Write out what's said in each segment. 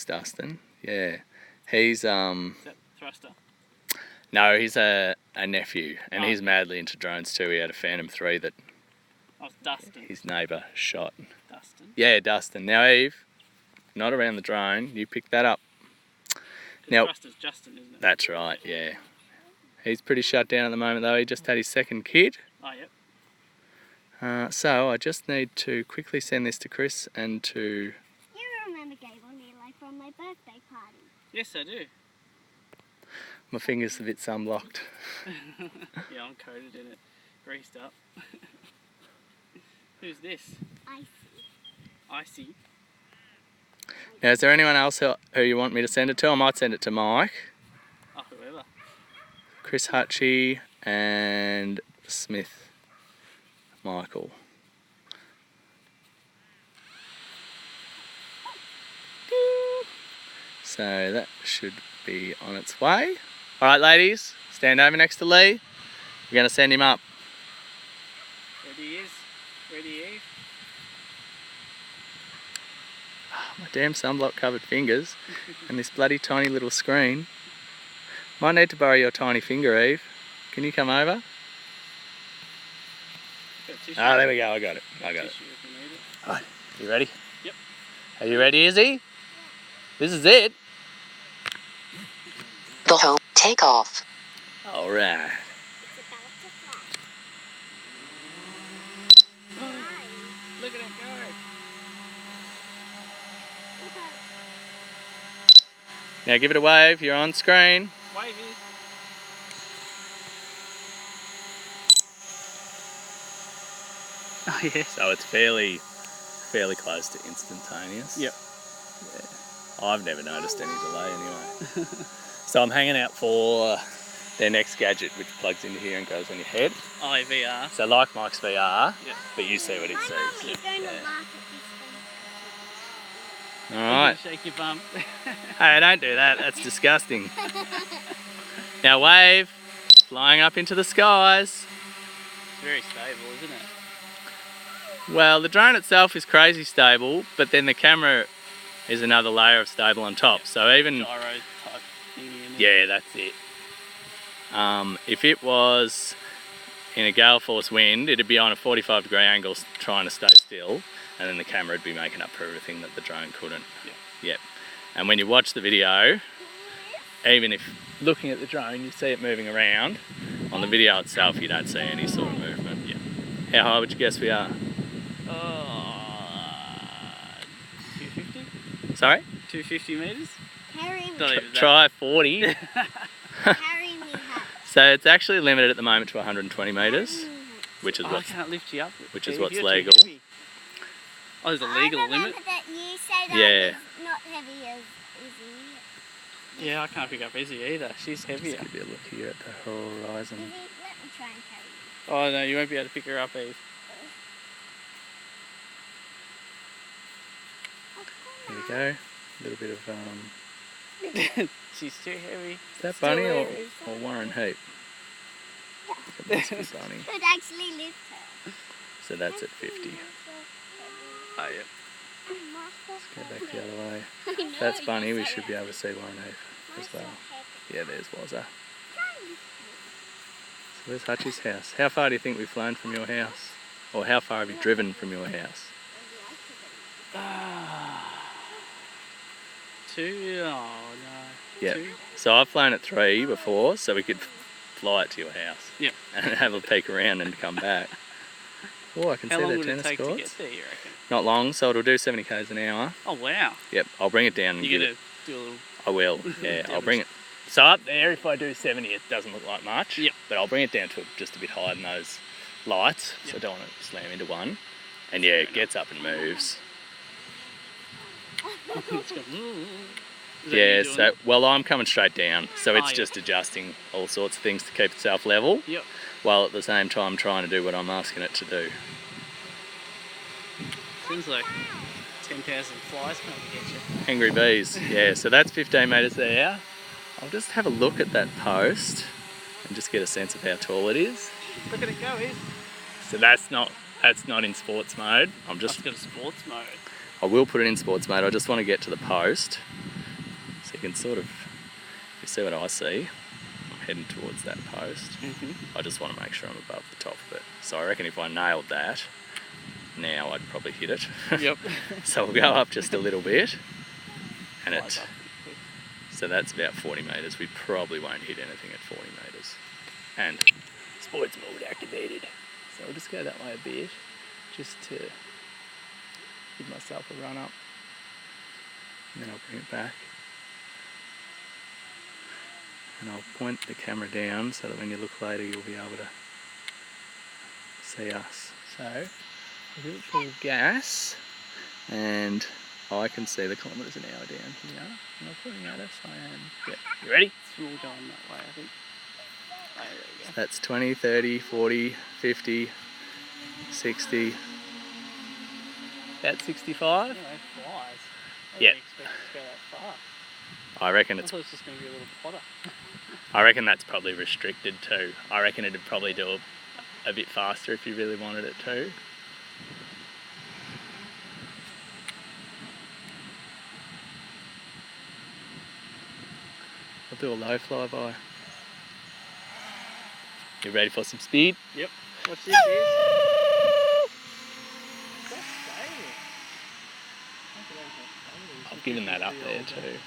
Dustin. Yeah. He's Is that thruster? No, he's a nephew, and he's madly into drones too. He had a Phantom 3 that Dustin. his neighbour shot. Dustin? Yeah, Dustin. Now, Eve, not around the drone. You pick that up. Now, thruster's Justin, isn't it? That's right, yeah. He's pretty shut down at the moment, though. He just had his second kid. Oh, yep. So I just need to quickly send this to Chris and to... You remember Gable Nearly from my birthday party? Yes, I do. My finger's a bit sunblocked. Yeah, I'm coated in it. Greased up. Who's this? Icy. Now, is there anyone else who you want me to send it to? I might send it to Mike. Oh, whoever. Chris Hutchy and Smith Michael. So that should be on its way. Alright ladies, stand over next to Lee. We're going to send him up. Ready he is. Ready Eve. My damn sunblock covered fingers and this bloody tiny little screen. Might need to borrow your tiny finger, Eve. Can you come over? Ah, there we go, I got it. Alright, you ready? Yep. Are you ready, Izzy? This is it. The home takeoff. Alright. Look at that go. Now give it a wave, you're on screen. Wavy. Oh yeah. So it's fairly close to instantaneous. Yep. Yeah. I've never noticed any delay anyway. So I'm hanging out for their next gadget, which plugs into here and goes on your head. Oh, VR. So like Mike's VR, Yep. but you see what it My mum sees. is going to laugh at this Alright. Shake your bum. Hey, don't do that, that's disgusting. Now wave, flying up into the skies. It's very stable, isn't it? Well, the drone itself is crazy stable, but then the camera is another layer of stable on top. So even... Gyro type thingy in it. Yeah, that's it. If it was in a gale force wind, it'd be on a 45-degree angle trying to stay still, and then the camera would be making up for everything that the drone couldn't. Yep. And when you watch the video, even if looking at the drone you see it moving around, on the video itself you don't see any sort of movement. Yep. How high would you guess we are? 250? Sorry? 250 metres? Carry me. Not even that. Try 40. Carry me home. So it's actually limited at the moment to 120 metres, which is I what's can't lift you up. which is Eve, what's you're too legal. heavy. Oh, there's a legal I remember limit? that you say that Yeah. is not heavy as Izzy. Yeah, I can't pick up Izzy either. She's heavier. Just give you a look here at the horizon. Izzy, let me try and carry you. Oh no, you won't be able to pick her up, Eve. There we go. A little bit of She's too heavy. is that Still Bunny there, or Warren Heap? It must be Bunny. Could actually lift her. So that's at 50. Oh yeah. Go back the other way. That's Bunny. We should be able to see Warren Heap as well. Yeah, there's Wazza. So where's Hutchy's house? How far do you think we've flown from your house? Or how far have you driven from your house? Two? Oh no. Yeah. 2? So I've flown at 3 before, so we could fly it to your house. Yep. And have a peek around and come back. Oh, I can How see long the would it tennis take to courts. get there, you reckon? Not long, so it'll do 70 k's an hour. Oh wow. Yep, I'll bring it down and You're give gonna do a little... I will, yeah, I'll bring it. So up there, if I do 70, it doesn't look like much. Yep. But I'll bring it down to just a bit higher than those lights, so I don't want to slam into one. And yeah, it gets up and moves. It's going, Is that Yeah, you doing so, it? well, I'm coming straight down, so it's Oh, yeah. just adjusting all sorts of things to keep itself level, Yep. while at the same time trying to do what I'm asking it to do. Seems like 10,000 flies come to get you. Angry bees, yeah, so that's 15 metres there. I'll just have a look at that post and just get a sense of how tall it is. Look at it go, Eve. So that's not in sports mode. I'm Just just got a sports mode. I will put it in sports mode. I just want to get to the post you can sort of, you see what I see? I'm heading towards that post. I just want to make sure I'm above the top of it. So I reckon if I nailed that, now I'd probably hit it. Yep. So we'll go up just a little bit. And Flies it, up quick. so that's about 40 metres. We probably won't hit anything at 40 metres. And sports mode activated. So I'll just go that way a bit, just to give myself a run up. And then I'll bring it back. And I'll point the camera down so that when you look later you'll be able to see us. So I'll give it full gas and I can see the kilometres an hour down here. Am I pointing at us? I am. Yep. You ready? It's all going that way, I think. Oh, there you go. That's 20, 30, 40, 50, 60, about 65. Yeah, it flies. I Yeah. didn't expect it to go that far. I reckon I it's. thought it was just going to be a little potter. I reckon that's probably restricted too. I reckon it'd probably do a bit faster if you really wanted it to. I'll do a low flyby. You ready for some speed? Yep. Watch this, is. I've given that up there too.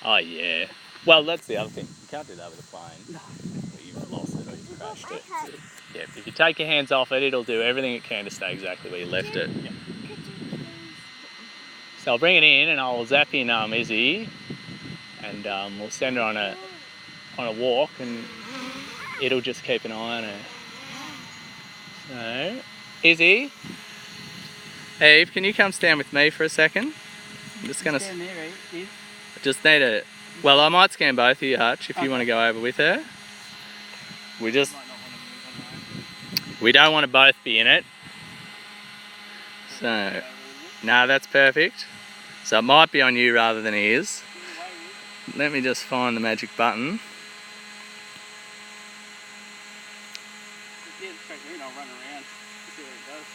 Oh yeah. Well, that's the other thing. You can't do that with a plane. No. Well, you've lost it or you've crashed it. Yeah, if you take your hands off it, it'll do everything it can to stay exactly where you left it. Yep. So I'll bring it in and I'll zap in Izzy, and we'll send her on a walk, and it'll just keep an eye on her. So, Izzy, Eve, can you come stand with me for a second? I'm just gonna. Stand there, Eve. I just need a. Well, I might scan both of you, Hutch, if you want to go over with her. We just. Might not want to move on. We don't want to both be in it. So, no, that's perfect. So it might be on you rather than his. Let me just find the magic button. Yeah, straight in, I'll run around. See what it does.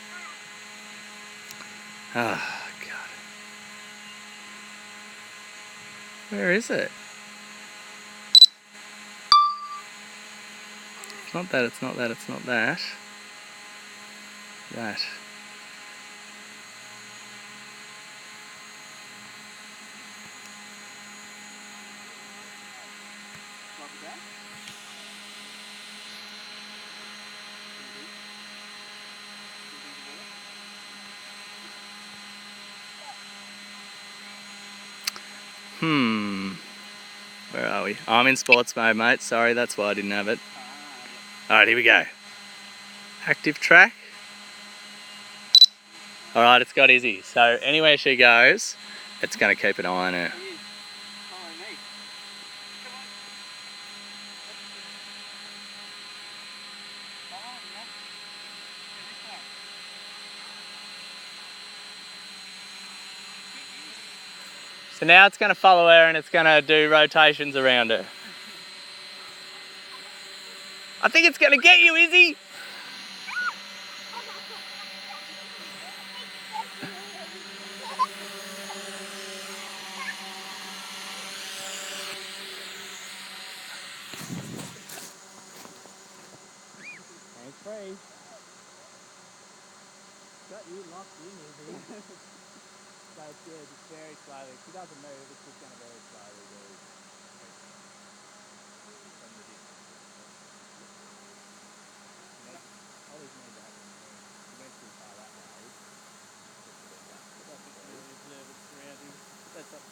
Oh, God. Where is it? It's not that, it's not that, it's not that. That. Drop it down. Where are we? I'm in sports mode, mate. Sorry, that's why I didn't have it. Alright, here we go. Active track. Alright, it's got Izzy. So anywhere she goes, it's going to keep an eye on her. Follow me. Come on. Oh, yeah. This way. So now it's going to follow her and it's going to do rotations around her. I think it's going to get you, Izzy. Hands free. Got you locked in, Izzy. So it's good, just very slowly. If she doesn't move, it's just going to very slowly do. From the distance. Always need to have a move. She went too far that way.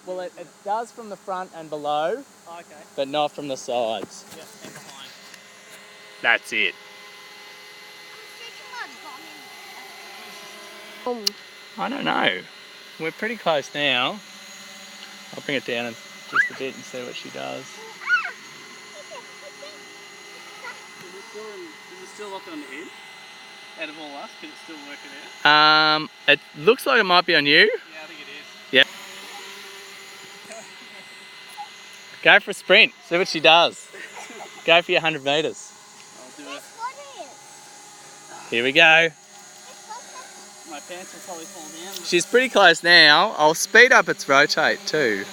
Well, it does from the front and below, Oh, okay. but not from the sides. Yeah, and behind. That's it. I don't know. We're pretty close now. I'll bring it down and just a bit and see what she does. Is it still locking on the end? Out of all us, can it still work it out? It looks like it might be on you. Yeah, I think it is. Yep. Go for a sprint. See what she does. Go for your 100 metres. I'll do it. Here we go. No my pants will probably fall down. She's pretty close now. I'll speed up its rotate too,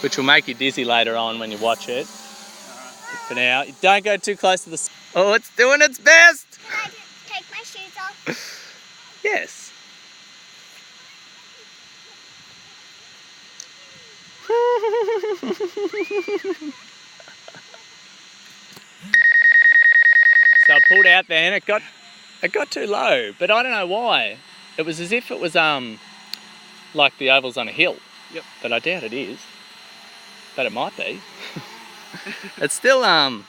which will make you dizzy later on when you watch it. For now, don't go too close to the... Oh, it's doing its best! Can I take my shoes off? Yes. So I pulled out there and it got too low, but I don't know why. It was as if it was like the oval's on a hill. Yep. But I doubt it is. But it might be. It's still nah,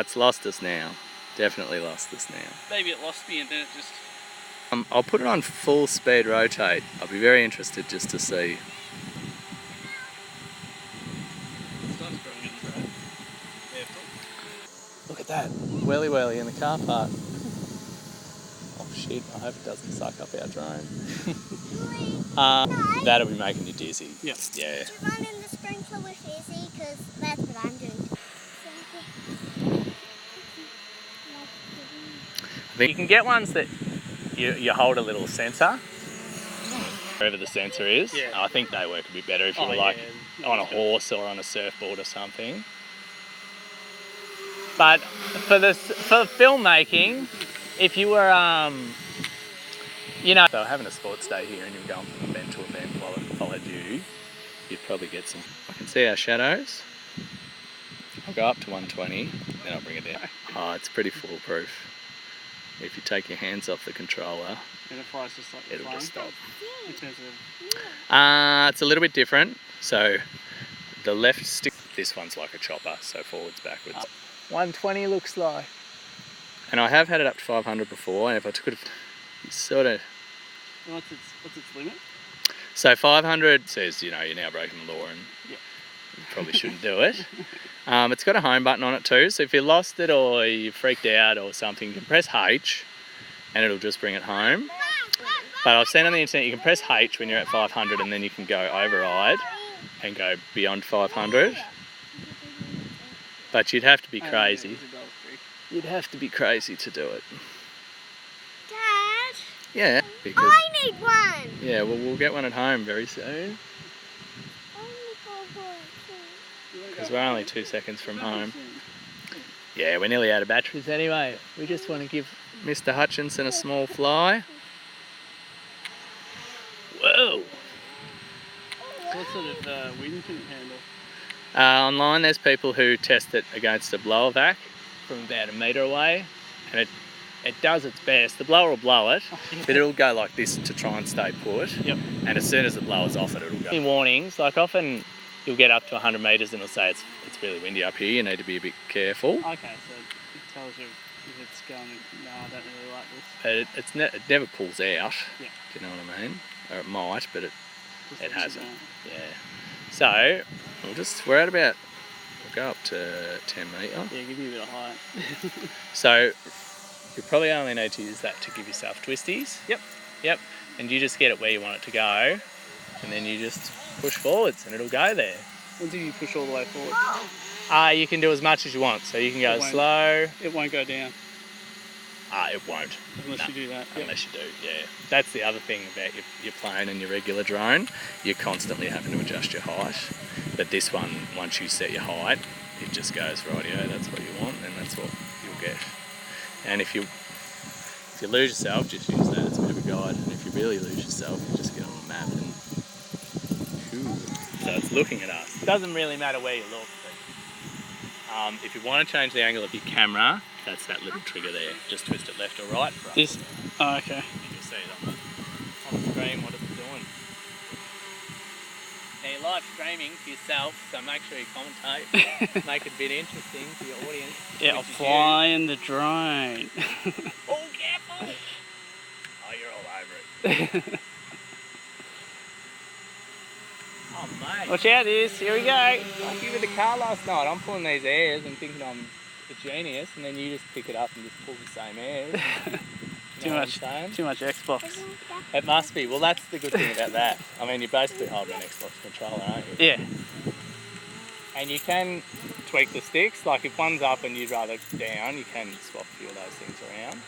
it's lost us now. Definitely lost us now. Maybe it lost me and then it just... I'll put it on full speed rotate. I'll be very interested just to see. starts growing in the road. Careful. Look at that, whirly in the car park. Oh shit, I hope it doesn't suck up our drone. That'll be making you dizzy. Yep. Yeah. To run in the sprinkler with Izzy, because that's what I'm doing. I think you can get ones that you hold a little sensor, wherever the sensor is. Yeah. I think they work a bit better if you were like on a horse or on a surfboard or something. But for filmmaking, if you were, you know, so having a sports day here and you're going from event to event while it followed you, you'd probably get some. I can see our shadows. I'll go up to 120, then I'll bring it down. Oh, it's pretty foolproof. If you take your hands off the controller, And it flies just like the it'll just flame. stop. In terms of... It's a little bit different. So the left stick, this one's like a chopper, so forwards, backwards. 120 looks like. And I have had it up to 500 before, and if I took it, sort of... What's its limit? So 500 says, you know, you're now breaking the law and Yep. you probably shouldn't do it. It's got a home button on it too, so if you lost it or you freaked out or something, you can press H and it'll just bring it home. But I've seen on the internet you can press H when you're at 500 and then you can go override and go beyond 500. But you'd have to be crazy. You'd have to be crazy to do it. Dad, Yeah, because... I need one. Yeah, well, we'll get one at home very soon. Because we're only 2 seconds from home. Yeah, we're nearly out of batteries anyway. We just want to give Mr. Hutchinson a small fly. Whoa! What sort of wind can it handle? Online there's people who test it against a blower vac from about a metre away, and it does its best. The blower will blow it, but it'll go like this to try and stay put. Yep. And as soon as the blower's off it, it'll go. Any warnings, like often you'll get up to 100 metres and it'll say it's really windy up here, you need to be a bit careful. Okay, so it tells you if it's going, no, I don't really like this. But it never pulls out, Yeah. do you know what I mean? Or it might, but it Just hasn't. going. Yeah. So, we're at about, we'll go up to 10 metre. Yeah, give you a bit of height. So, you probably only need to use that to give yourself twisties. Yep. Yep. And you just get it where you want it to go, and then you just push forwards and it'll go there. Until you push all the way forward. You can do as much as you want, so you can go It won't. slow. It won't go down It won't. unless you do that. Yep. Unless you do, yeah. That's the other thing about your plane and your regular drone. You're constantly having to adjust your height. But this one, once you set your height, it just goes, rightio, that's what you want, and that's what you'll get. And if you lose yourself, just use that as a bit of a guide. And if you really lose yourself, you just get on the map and so it's looking at us. It doesn't really matter where you look, but if you want to change the angle of your camera, that's that little trigger there. Just twist it left or right for us. This. Oh, okay. And you'll see it on the screen what it's doing. Now you're live streaming for yourself, so make sure you commentate. Make it a bit interesting to your audience. Yeah, I'm flying the drone. Oh, careful! Oh, you're all over it. Oh, mate. Watch out, this. Here we go. Like you with the car last night, I'm pulling these airs and thinking I'm a genius, and then you just pick it up and just pull the same airs. Too much Xbox. It must be. Well, that's the good thing about that. I mean, you're basically holding an Xbox controller, aren't you? Yeah. And you can tweak the sticks. Like if one's up and you'd rather down, you can swap a few of those things around.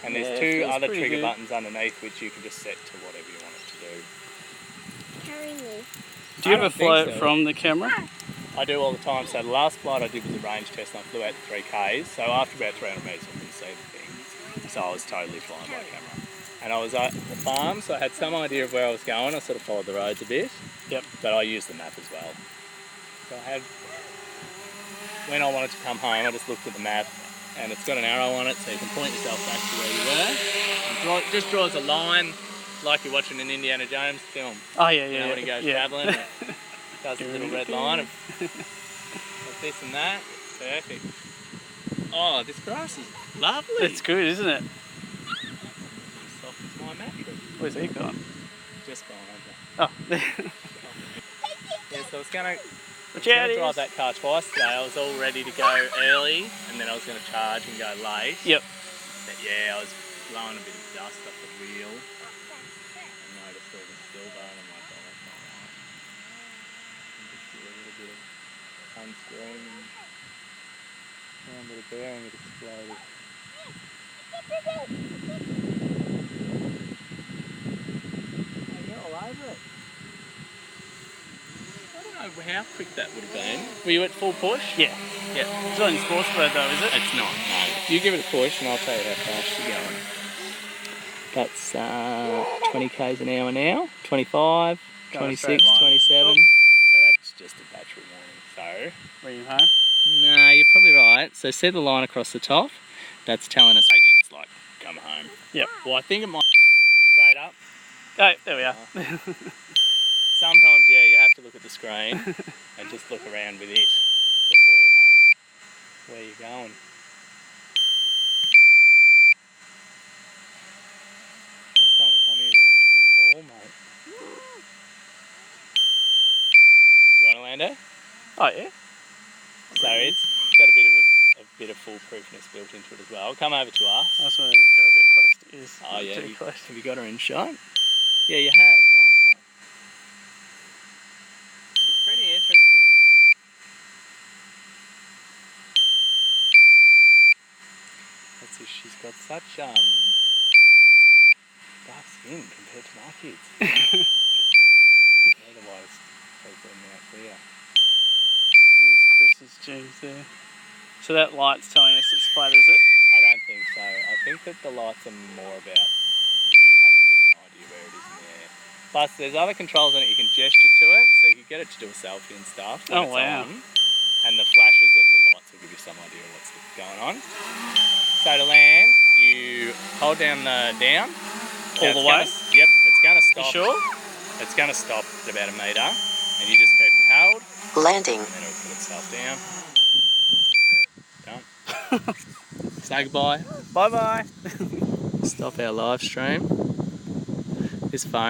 And there's Yeah, it 2 feels other pretty trigger good. buttons underneath which you can just set to whatever you want it to do. Carry me. Do you I ever don't think float so. from the camera? I do all the time. So the last flight I did was a range test and I flew out to 3Ks. So after about 300 metres I couldn't see the thing. So I was totally flying by camera. And I was at the farm, so I had some idea of where I was going. I sort of followed the roads a bit. Yep. But I used the map as well. So I had, when I wanted to come home, I just looked at the map and it's got an arrow on it so you can point yourself back to where you were. And it just draws a line like you're watching an Indiana Jones film. Oh yeah, You know, when he goes travelling, it does a little red line of this and that. It's perfect. Oh, this grass is lovely. It's good, isn't it? Soft as my mattress. Where's he gone? Just behind me. Oh, there. Yeah, so I was going Watch to out, drive that car twice today. I was all ready to go early and then I was going to charge and go late. Yep. But yeah, I was blowing a bit of dust off the wheel. I noticed all the silver and I'm like, oh, that's not right. And just do a little bit of unscrewing and found that a bearing had exploded. Oh, you're all over it. I don't know how quick that would have been. Were you at full push? Yeah. Yeah. It's not in sports mode though, is it? It's not, no. You give it a push and I'll tell you how fast you're going. That's 20 k's an hour now, 25, Going 26, straight line, 27. yeah. So that's just a battery warning. Bring him home. So, no, you're probably right. So see the line across the top? That's telling us it's like, come home. Yep. Well, I think it might straight up. Oh, there we are. Sometimes, yeah, you have to look at the screen and just look around with it before you know where you're going. Next time we come here, we'll have to bring a ball, mate. Do you want to land it? Oh yeah. So it's got a bit of foolproofness built into it as well. Come over to us. I just want to go a bit close to his. Oh yeah, Too close. have you got her in shot? Yeah, you have. Nice one. She's pretty interested. That's if she's got such dark skin compared to my kids. Otherwise, people are now clear. That's Chris's genes there. So that light's telling us it's flat, is it? I don't think so. I think that the lights are more about you having a bit of an idea where it is in the air. Plus, there's other controls on it. You can gesture to it, so you can get it to do a selfie and stuff when it's wow. on. And the flashes of the lights will give you some idea of what's going on. So to land, you hold down the down. All the way? Yep, it's going to stop. You sure? It's going to stop at about 1 metre, and you just keep it held, Landing. and then it'll put itself down. Done. Say goodbye. Bye bye. Stop our live stream. This phone